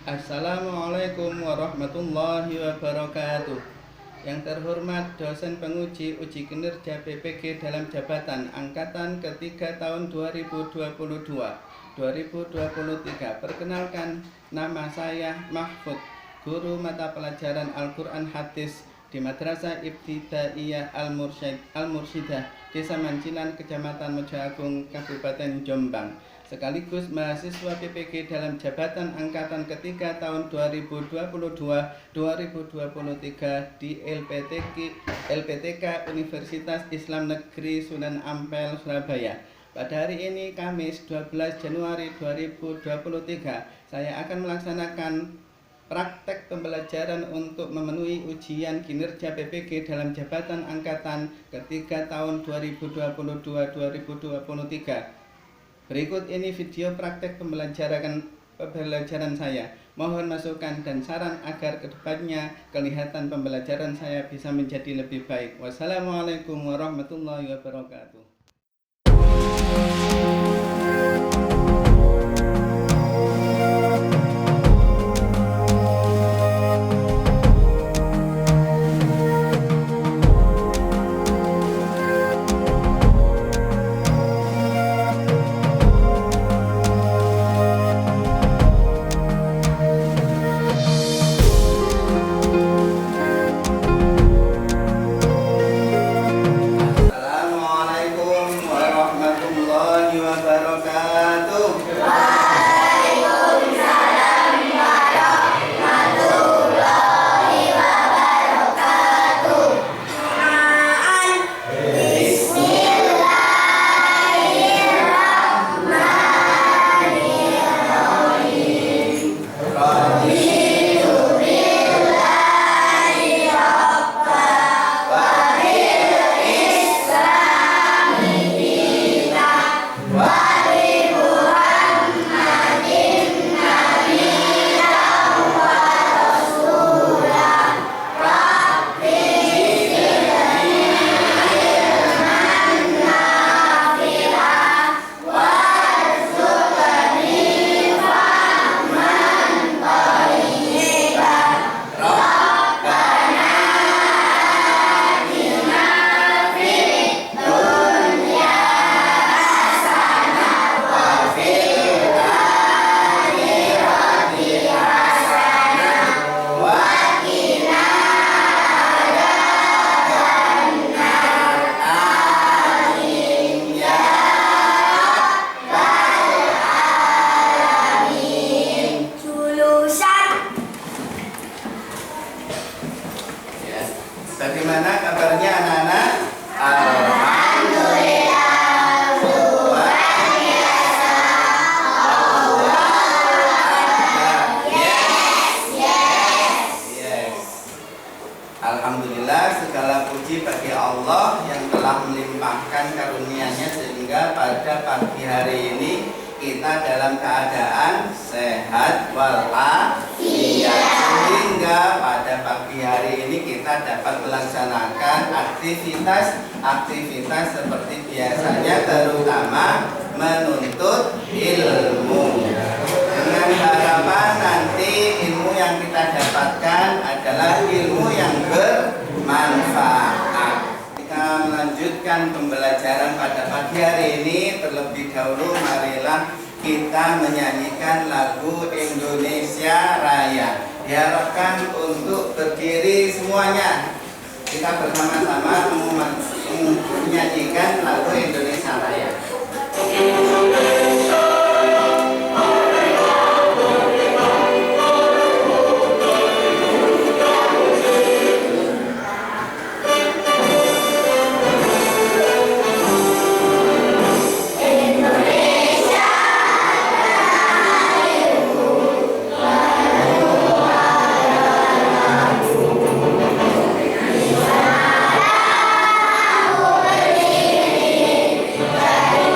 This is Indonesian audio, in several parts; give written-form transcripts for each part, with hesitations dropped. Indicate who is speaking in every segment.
Speaker 1: Assalamualaikum warahmatullahi wabarakatuh. Yang terhormat dosen penguji uji kinerja PPG dalam jabatan angkatan ketiga tahun 2022-2023. Perkenalkan, nama saya Mahfud, guru mata pelajaran Al-Quran Hadis di Madrasah Ibtidaiyah Al-Mursyidah, Desa Mancilan, Kecamatan Mojo Agung, Kabupaten Jombang, sekaligus mahasiswa PPG dalam jabatan angkatan ketiga tahun 2022-2023 di LPTK Universitas Islam Negeri Sunan Ampel, Surabaya. Pada hari ini, Kamis 12 Januari 2023, saya akan melaksanakan praktek pembelajaran untuk memenuhi ujian kinerja PPG dalam jabatan angkatan ketiga tahun 2022-2023. Berikut ini video praktek pembelajaran saya. Mohon masukan dan saran agar kedepannya kelihatan pembelajaran saya bisa menjadi lebih baik. Wassalamualaikum warahmatullahi wabarakatuh. Bagaimana kabarnya anak-anak? Alhamdulillah, luar biasa. Yes. Alhamdulillah, segala puji bagi Allah yang telah melimpahkan karunia-Nya sehingga pada pagi hari ini kita dalam keadaan sehat walafiat, sehingga pada pagi hari ini kita dapat melaksanakan aktivitas seperti biasanya, terutama menuntut ilmu, dengan harapan nanti ilmu yang kita dapatkan adalah ilmu yang bermanfaat. Kita melanjutkan pembelajaran pada pagi hari ini. Terlebih dahulu marilah kita menyanyikan lagu Indonesia Raya. Diharapkan untuk berdiri semuanya. Kita bersama-sama menyanyikan lagu Indonesia Raya.
Speaker 2: Bye.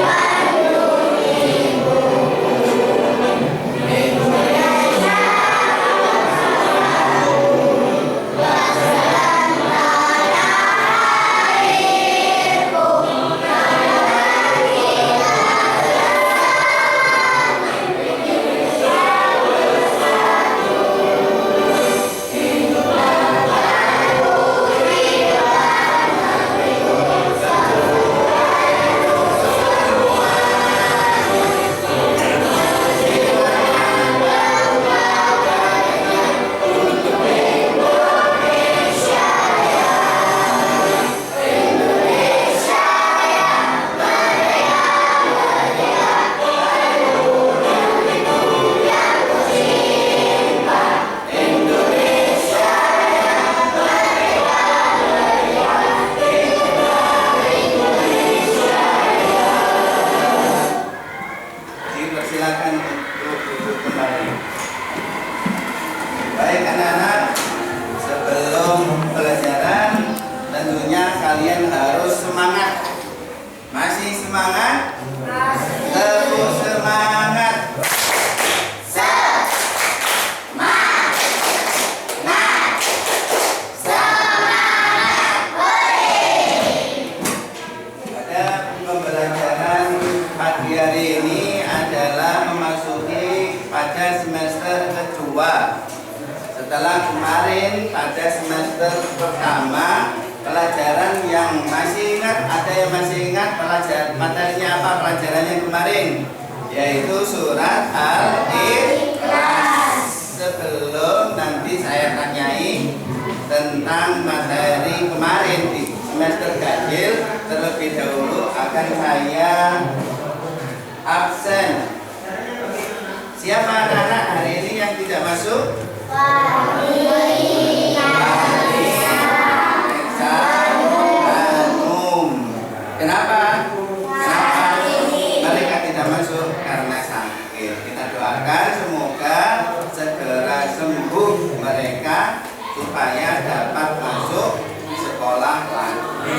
Speaker 1: kemarin pada semester pertama pelajaran yang masih ingat, ada yang masih ingat pelajaran materinya apa pelajarannya kemarin? Yaitu surat Al-Ikhlas. Sebelum nanti saya tanyai tentang materi kemarin di semester ganjil, terlebih dahulu akan saya absen. Siapa anak-anak hari ini yang tidak masuk? Kenapa? Mereka tidak masuk karena sakit. Kita doakan semoga segera sembuh mereka supaya dapat masuk sekolah lagi.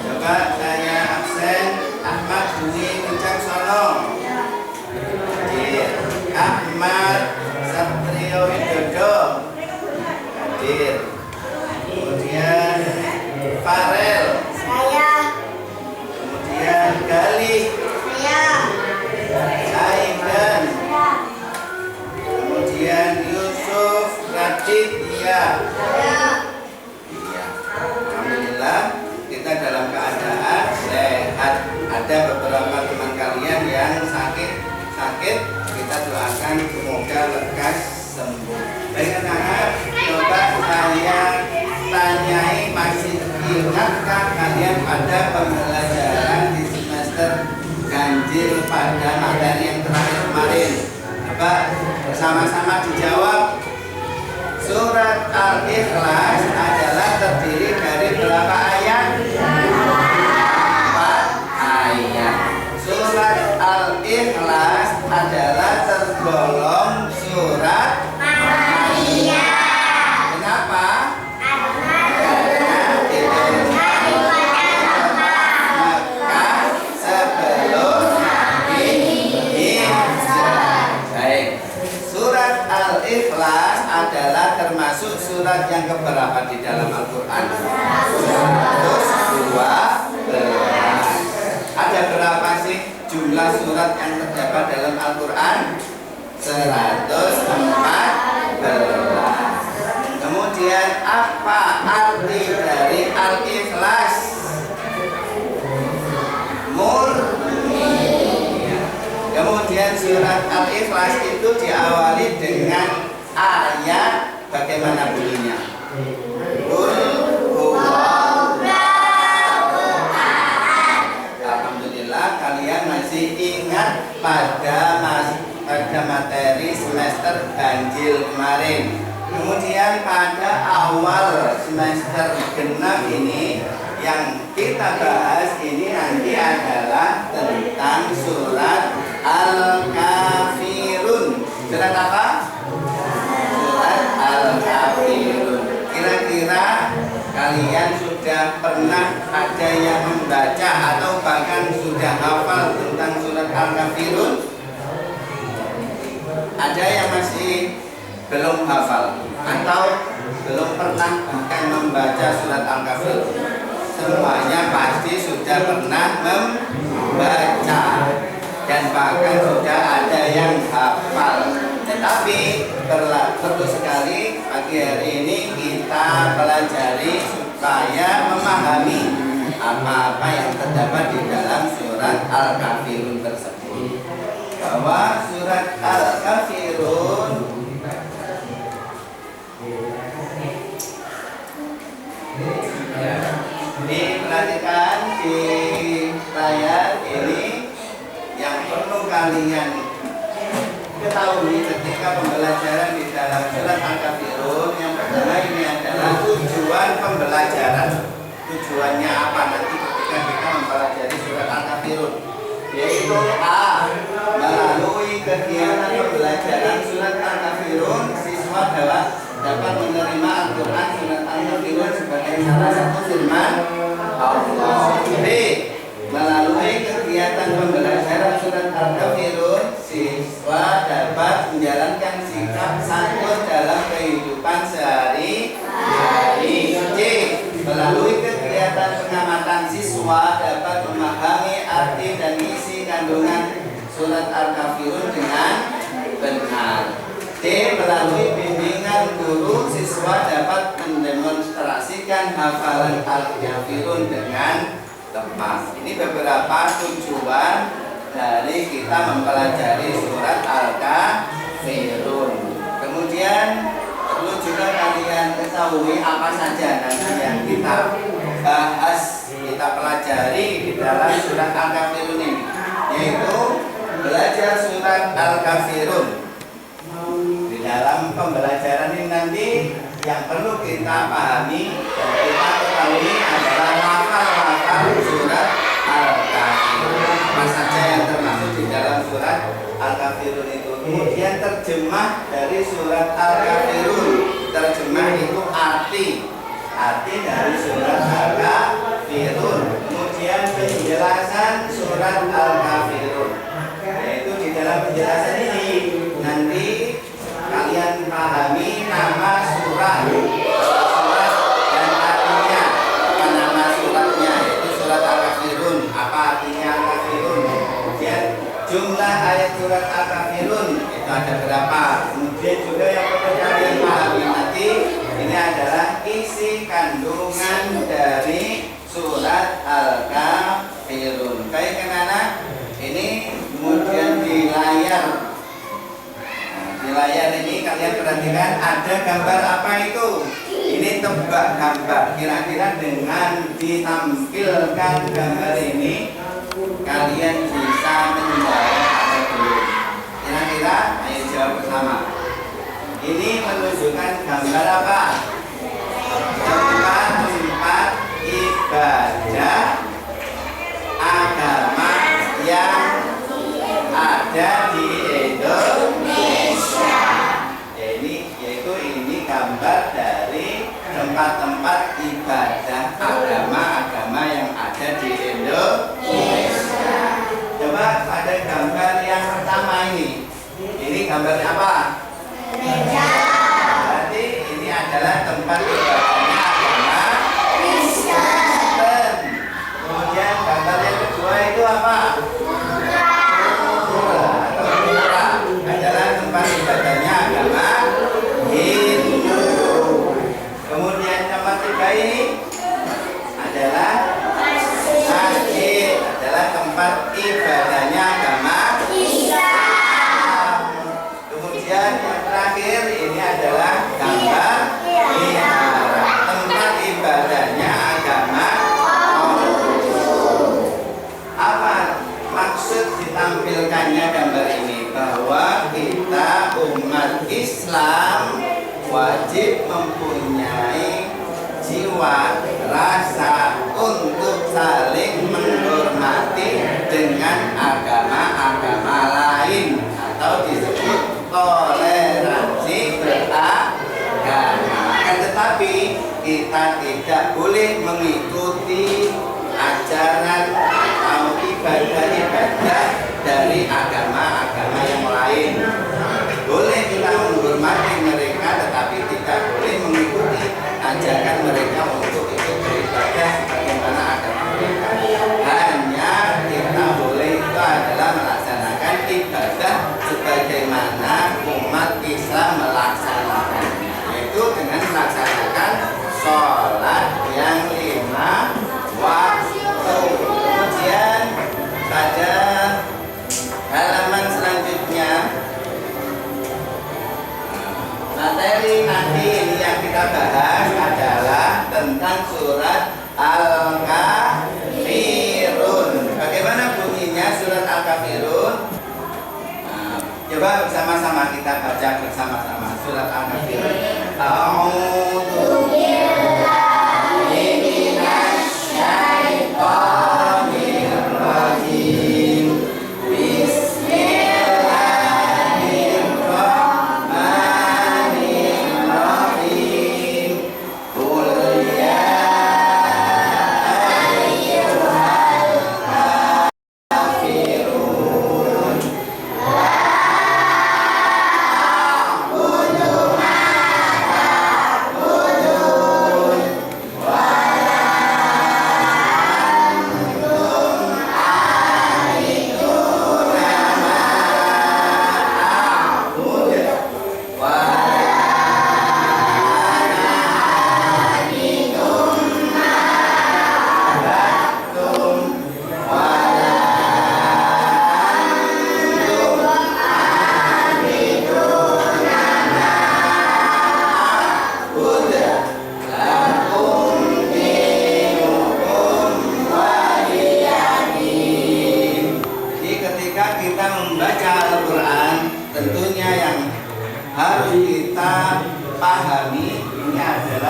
Speaker 1: Coba saya absen. Ahmad Dwi Wicaksono, Ahmad Satrio Widodo hadir. Kemudian Farel, kemudian Gali, Aidan, kemudian Yusuf Raditya. Alhamdulillah kita dalam keadaan sehat. Ada beberapa teman kalian yang sakit, kita doakan semoga lekas sembuh. Baik anak-anak, coba saya tanyai, masih ingatkah kalian pada pembelajaran di semester ganjil pada materi yang terakhir kemarin? Coba bersama-sama dijawab. Surat Al-Ikhlas adalah terdiri dari berapa ayat? 4 ayat. Surat Al-Ikhlas adalah tergolong surat Makkiyah. Kenapa? Karena Makkah sebelum Hijrah. Baik. Surat Al-Ikhlas adalah termasuk surat yang keberapa di dalam Al-Quran? 112. Ada berapa sih jumlah surat yang terdapat dalam Al-Quran? 114. Kemudian apa arti dari Al-Ikhlas? Murni. Kemudian surat Al-Ikhlas itu diawali dengan ayat bagaimana bunyinya? Alhamdulillah kalian masih ingat pada materi semester ganjil kemarin. Kemudian pada awal semester genap ini yang kita bahas ini nanti adalah tentang surat Al-Kafirun. Surat apa? Surat Al-Kafirun. Kira-kira kalian sudah pernah ada yang membaca atau bahkan sudah hafal tentang surat Al-Kafirun? Ada yang masih belum hafal atau belum pernah bahkan membaca surat Al-Kafirun? Semuanya pasti sudah pernah membaca dan bahkan sudah ada yang hafal. Tetapi perlu sekali pagi hari ini kita pelajari supaya memahami apa-apa yang terdapat di dalam surat Al-Kafirun tersebut. Bahwa surat Al-Kafirun diperhatikan di layar ini yang perlu kalian ketahui ketika pembelajaran di dalam surat Al-Kafirun. Yang pertama ini adalah tujuan pembelajaran. Tujuannya apa nanti ketika kita mempelajari surat Al-Kafirun? Yaitu A. Melalui kegiatan pembelajaran surat Al-Kafirun, siswa dapat menerima Al-Quran surat Al-Kafirun sebagai salah satu firman Allah. B. Melalui kegiatan pembelajaran surat Al-Kafirun, siswa dapat menjalankan sikap santun dalam kehidupan sehari-hari. C. Melalui kegiatan pengamatan, siswa dapat memahami arti dan isi kandungan surat Al-Kafirun dengan benar. D. Melalui bimbingan guru siswa dapat mendemonstrasikan hafalan Al-Kafirun dengan tepat. Ini beberapa tujuan dari kita mempelajari surat Al-Kafirun. Kemudian perlu juga kalian ketahui apa saja nanti yang kita bahas, kita pelajari di dalam surat Al-Kafirun ini, yaitu belajar surat Al-Kafirun. Di dalam pembelajaran ini nanti yang perlu kita pahami dan kita ketahui adalah lafal-lafal surat Al-Kafirun. Apa saja yang termasuk di dalam surat Al-Kafirun itu. Kemudian terjemah dari surat Al-Kafirun. Terjemah itu arti dari surat Al-Kafirun. Kemudian penjelasan surat Al-Kafirun, yaitu di dalam penjelasan ini nanti kalian pahami nama surat dan artinya. Apa nama suratnya, yaitu surat Al-Kafirun. Apa artinya Al-Kafirun? Kemudian jumlah ayat surat Al-Kafirun itu ada berapa. Kemudian juga yang perlu kalian pahami nanti, ini adalah isi kandungan dari surat Al-Kafirun. Kayak anak-anak, ini kemudian di layar. Di layar ini kalian perhatikan ada gambar apa itu? Ini tebak gambar. Kira-kira dengan ditampilkan gambar ini kalian bisa menjawab atau belum? Kira-kira ayo jawab bersama. Ini menunjukkan gambar apa? Tempat ibadah agama yang ada di Indonesia. Ini gambar dari tempat-tempat ibadah agama yang ada di Indonesia. Coba pada gambar yang pertama ini gambar apa? Gereja. Berarti ini adalah tempat ibadahnya agama Kristen. Kemudian gambar yang kedua itu apa? Adalah tempat ibadahnya agama Hindu. Kemudian tempat tiga ini adalah masjid, adalah tempat ibadahnya agama Islam. Kemudian yang terakhir ini adalah gambar wihara, tempat ibadahnya agama apa maksud ditampilkannya gambar ini? Bahwa kita umat Islam wajib mempunyai jiwa rasa untuk saling menghormati dengan agama-agama lain, atau disebut toleransi beragama. Akan tetapi kita tidak boleh mengikuti ajaran atau ibadah-ibadah dari agama-agama yang lain. Boleh kita menghormati mereka, tetapi tidak boleh mengikuti ajakan mereka untuk ikut beribadah sebagaimana agama mereka. Hanya kita boleh itu adalah melaksanakan ibadah sebagaimana umat Islam melaksanakan, yaitu dengan melaksanakan sholat yang 5 waktu. Kemudian pada halaman selanjutnya, materi nanti ini yang kita bahas adalah tentang surat Al-Kafirun. Bagaimana bunyinya surat Al-Kafirun? Coba bersama-sama kita baca bersama-sama surat Al-Kafirun. A'udzu billahi minasy syaithanir rajim. Bismillahirrahmanirrahim.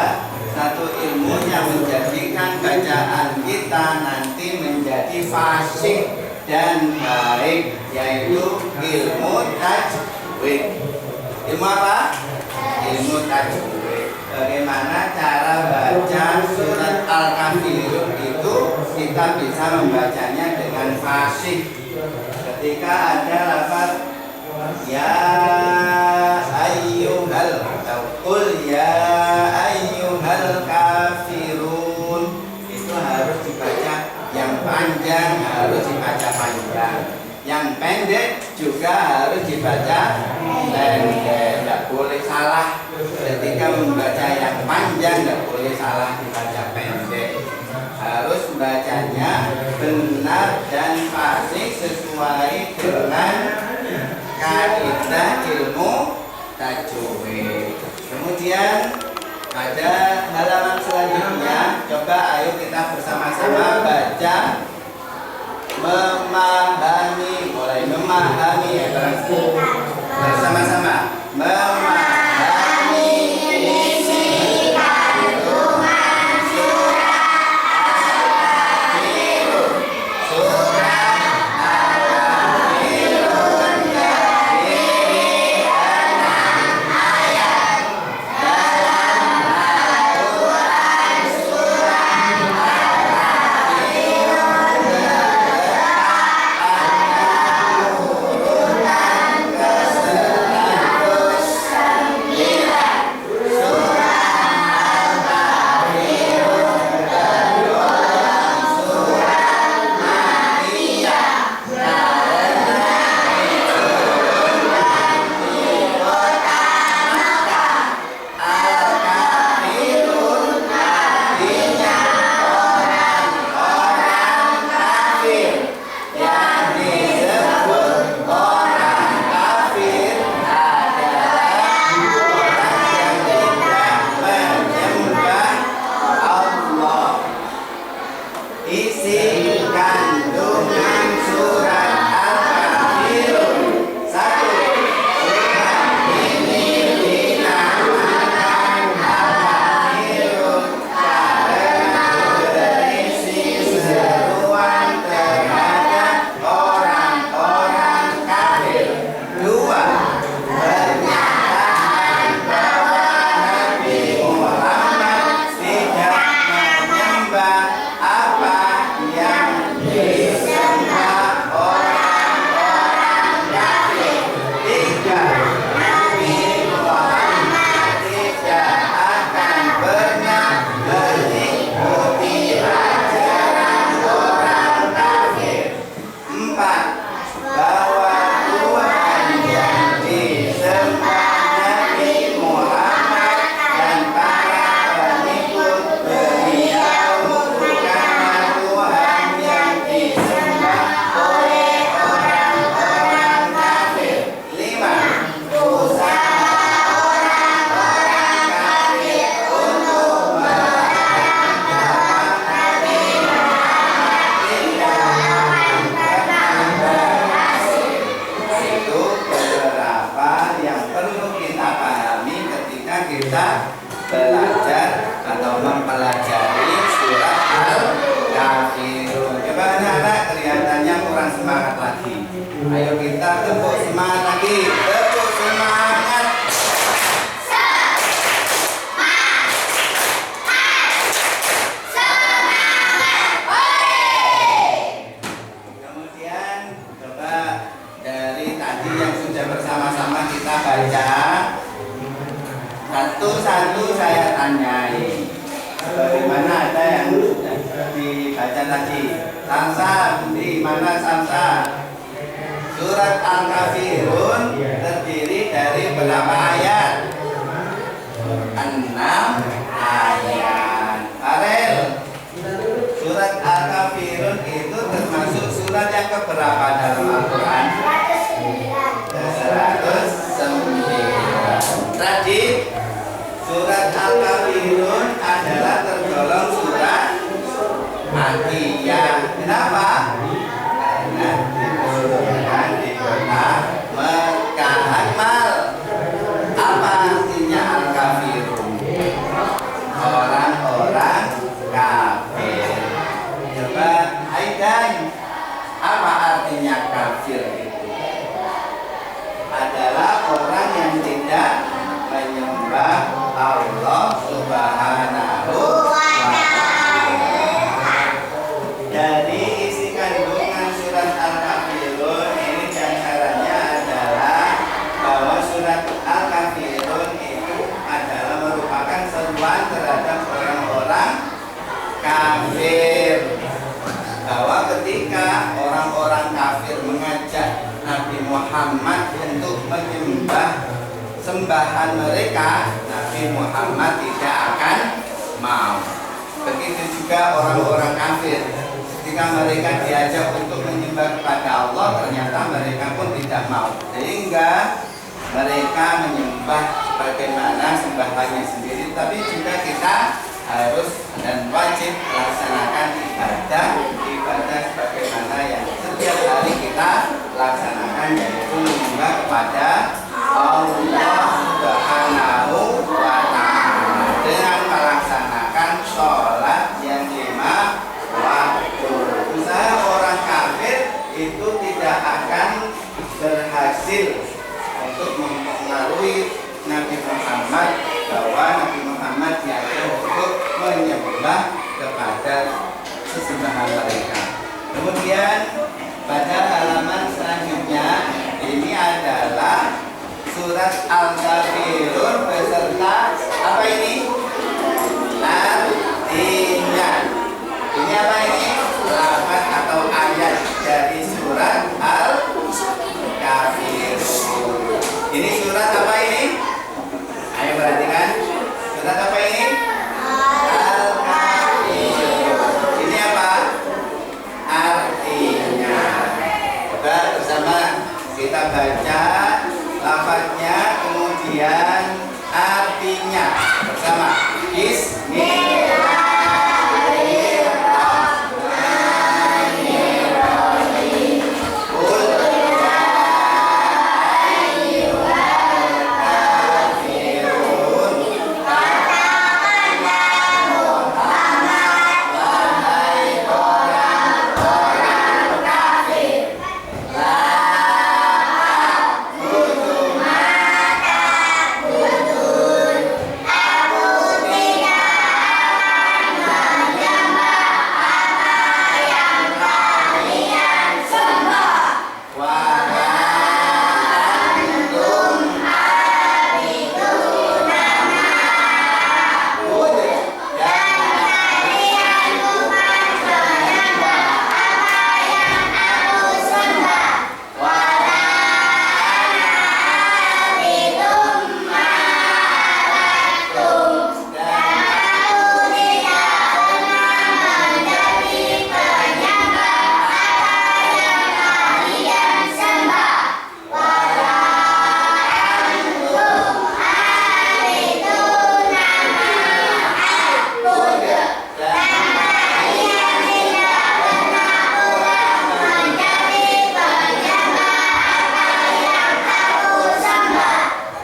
Speaker 1: adalah satu ilmu yang menjadikan bacaan kita nanti menjadi fasih dan baik, yaitu ilmu tajwid. Ilmu apa? Ilmu tajwid. Bagaimana cara baca surat Al-Kafirun itu kita bisa membacanya dengan fasih. Ketika ada lafaz ya ayyuhal atau qul ya ayyuhal kafirun, itu harus dibaca yang panjang, harus dibaca panjang. Yang pendek juga harus dibaca pendek. Tidak boleh salah ketika membaca yang panjang, tidak boleh salah dibaca pendek. Harus bacanya benar dan fasih sesuai dengan kaidah ilmu tajwid. Kemudian pada halaman selanjutnya, coba ayo kita bersama-sama baca memahami, mulai memahami ya bersama-sama memahami isi kandungan surat Al-Kafirun terdiri 6 ayat dalam Al-Quran. Surat Al-Kafirun terletak urutan ke-109. Surat Al-Kafirun tergolong surat Makkiyah karena diturunkan di kota Makkah. Al-Kafirun artinya orang-orang kafir. Yang disebut orang kafir adalah orang yang tidak menyembah Allah. Isi kandungan surat Al-Kafirun. 1. Surat ini dinamakan Al-Kafirun karena berisi seruan terhadap orang-orang kafir. 2. Pernyataan bahwa Nabi Muhammad tidak menyembah apa yang disembah orang-orang kafir. 3. Nabi Muhammad tidak akan pernah mengikuti ajaran orang kafir. 4. Bahwa Tuhan yang disembah Nabi Muhammad dan para pengikut beliau bukanlah Tuhan yang disembah oleh orang-orang kafir. 5. Usaha orang-orang kafir untuk melarang bahwa Nabi Muhammad tidak akan pernah berhasil. Itu beberapa yang perlu kita pahami ketika kita belajar atau mempelajari surat Al-Kafirun. Coba anak-anak kelihatannya kurang semangat lagi. Ayo kita tepuk semangat lagi. Tepuk semangat. Kemudian coba dari tadi yang sudah bersama-sama kita baca, satu-satu saya tanyai. Bagaimana ada yang sudah dibaca tadi? Samsa, di mana Samsa? Surat Al-Kafirun terdiri dari berapa ayat? 6 ayat. Farel, surat Al-Kafirun itu termasuk surat yang keberapa dalam Al-Quran? 109. Tadi surat Al-Kafirun adalah tergolong surat Makkiyah. Kenapa? Karena diturunkan di kota Mekah. Akmal, apa artinya Al-Kafirun? Subhanahu wa ta'ala. Dari isi kandungan surat Al-Kafirun ini diantaranya adalah bahwa surat Al-Kafirun itu adalah merupakan seruan terhadap orang-orang kafir, bahwa ketika orang-orang kafir mengajak Nabi Muhammad untuk menyembah sembahan mereka, Nabi Muhammad tidak akan mau. Begitu juga orang-orang kafir, ketika mereka diajak untuk menyembah kepada Allah, ternyata mereka pun tidak mau, sehingga mereka menyembah sebagaimana sembahannya sendiri. Tapi juga kita harus dan wajib melaksanakan ibadah sebagaimana yang setiap hari kita laksanakan, yaitu menyembah kepada Allah Subhanahu wa ta'ala dengan melaksanakan sholat yang 5 waktu. Usaha orang kafir itu tidak akan berhasil untuk mempengaruhi Nabi Muhammad, bahwa Nabi Muhammad diajak untuk menyembah kepada sesembahan mereka. Kemudian pada halaman selanjutnya ini adalah surat Al-Kafirun beserta apa ini? Artinya. Ini apa ini? Lafaz atau ayat dari surat Al-Kafirun. Ini surat apa ini? Ayo perhatikan. Surat apa ini? Al-Kafirun. Ini apa? Artinya. Coba bersama kita baca lafaznya, kemudian artinya bersama. Bismillahirrahmanirrahim. Qul ya ayyuhal kafirun. Katakanlah Muhammad, wahai orang-orang kafir, la a'budu ma ta'budun. Aku tidak akan menyembah apa yang kalian sembah. Wa ma antum abiduna ma a'bud. Dan kalian bukan menyembah apa yang aku sembah. Wa la ana abidum ma abattum. Dan aku tidak pernah menjadi penyembah apa yang kalian sembah. Wa la antum abiduna ma a'bud. Dan kalian tidak pernah pula menjadi penyembah apa yang aku sembah.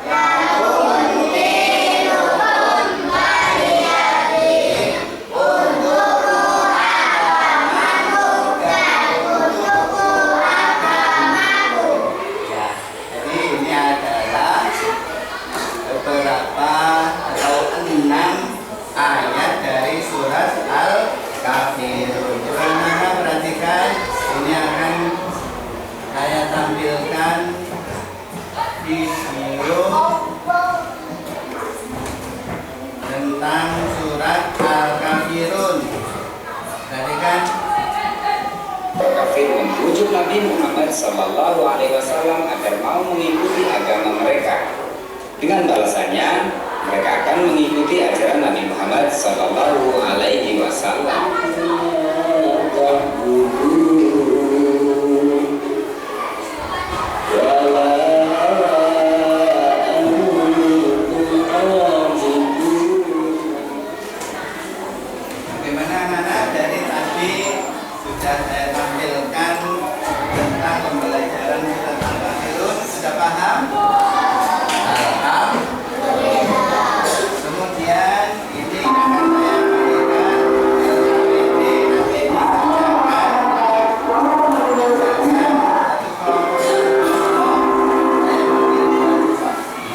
Speaker 1: Lakum dinukum waliyadin. Untukku agamaku dan untukku agamaku. Ya, jadi ini adalah beberapa atau 6 ayat dari surat Al-Kafirun. Coba perhatikan, ini akan saya tampilkan video tentang surat Al-Kafirun. Perhatikan.
Speaker 2: Kafir membujuk Nabi Muhammad Sallallahu Alaihi Wasallam agar mau mengikuti agama mereka. Dengan balasannya, mereka akan mengikuti ajaran Nabi Muhammad Sallallahu Alaihi Wasallam.
Speaker 1: Bagaimana anak-anak, dari tadi sudah saya tampilkan tentang pembelajaran surat Al-Kafirun. Sudah paham? Alhamdulillah. Kemudian ini akan saya bagikan LKPD nanti dibacakan.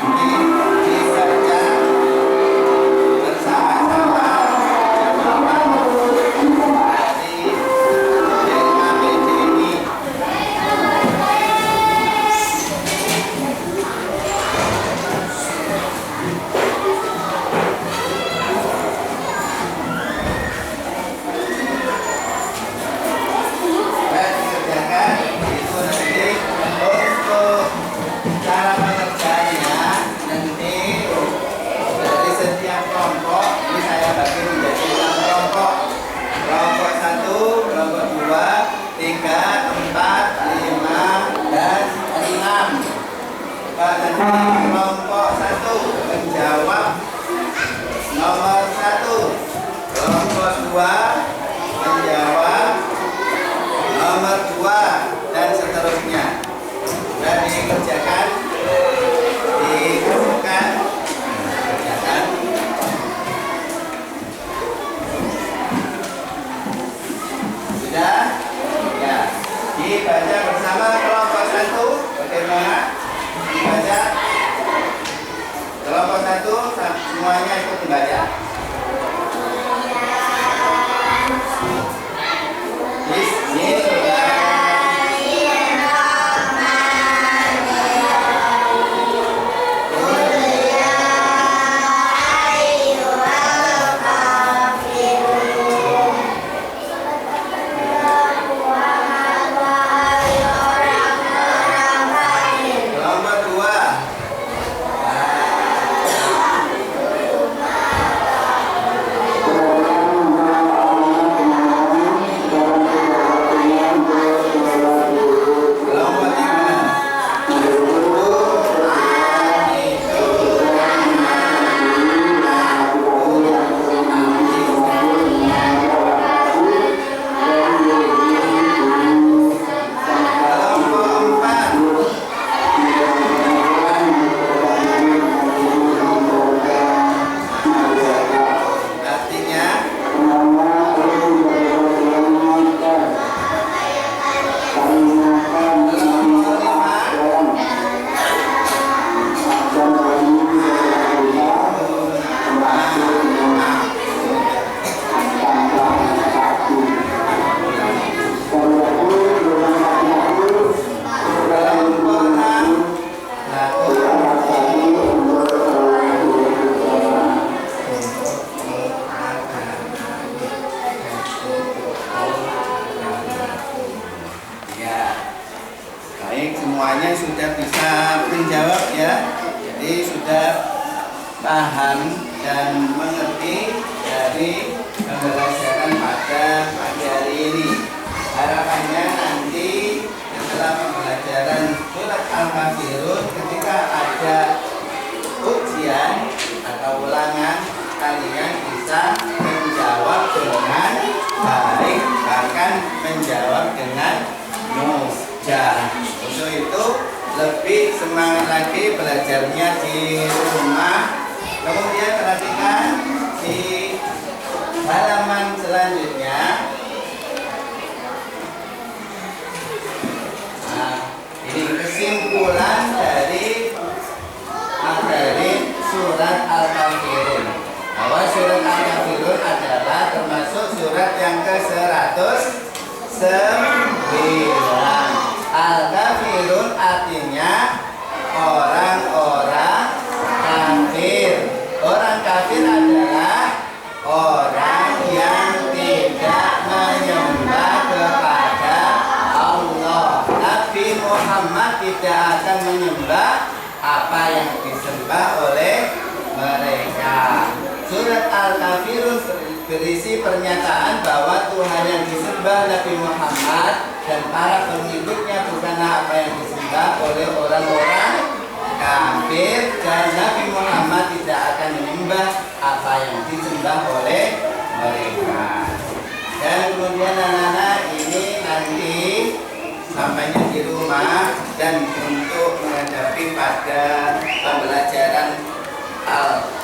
Speaker 1: Nanti dibaca bersama semuanya sudah bisa menjawab ya. Jadi sudah paham dan mengerti dari pembelajaran pada pagi hari ini. Harapannya nanti setelah pembelajaran surat Al-Kafirun, ketika ada ujian atau ulangan, kalian bisa menjawab dengan baik, bahkan menjawab dengan mudah. Untuk itu lebih semangat lagi belajarnya di rumah. Kemudian perhatikan di halaman selanjutnya. Nah, ini kesimpulan dari materi surat Al-Kafirun. Bahwa surat Al-Kafirun adalah termasuk surat yang ke-109. Al-Kafirun artinya orang-orang kafir. Orang kafir adalah orang yang tidak menyembah kepada Allah. Nabi Muhammad tidak akan menyembah apa yang disembah oleh mereka. Surat Al-Kafirun berisi pernyataan bahwa Tuhan yang disembah Nabi Muhammad dan para pengikutnya bukanlah apa yang disembah oleh orang-orang kafir, dan Nabi Muhammad tidak akan menyembah apa yang disembah oleh mereka. Dan kemudian anak-anak ini nanti sampainya di rumah dan untuk menghadapi pada pembelajaran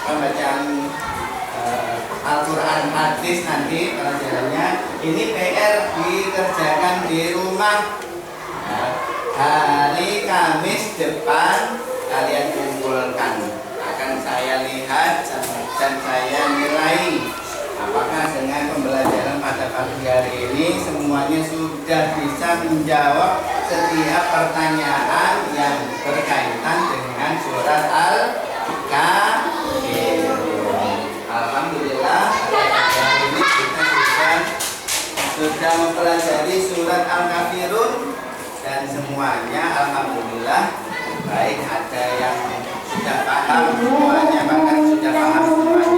Speaker 1: pembacaan Al-Quran hadis nanti pelajarannya ini PR dikerjakan di rumah. Hari Kamis depan kalian kumpulkan, akan saya lihat dan saya nilai apakah dengan pembelajaran pada pagi hari ini semuanya sudah bisa menjawab setiap pertanyaan yang berkaitan dengan surat Al-Kafirun. Alhamdulillah hari ini kita sudah mempelajari surat Al-Kafirun dan semuanya alhamdulillah baik, ada yang sudah paham semuanya, bahkan sudah paham semuanya.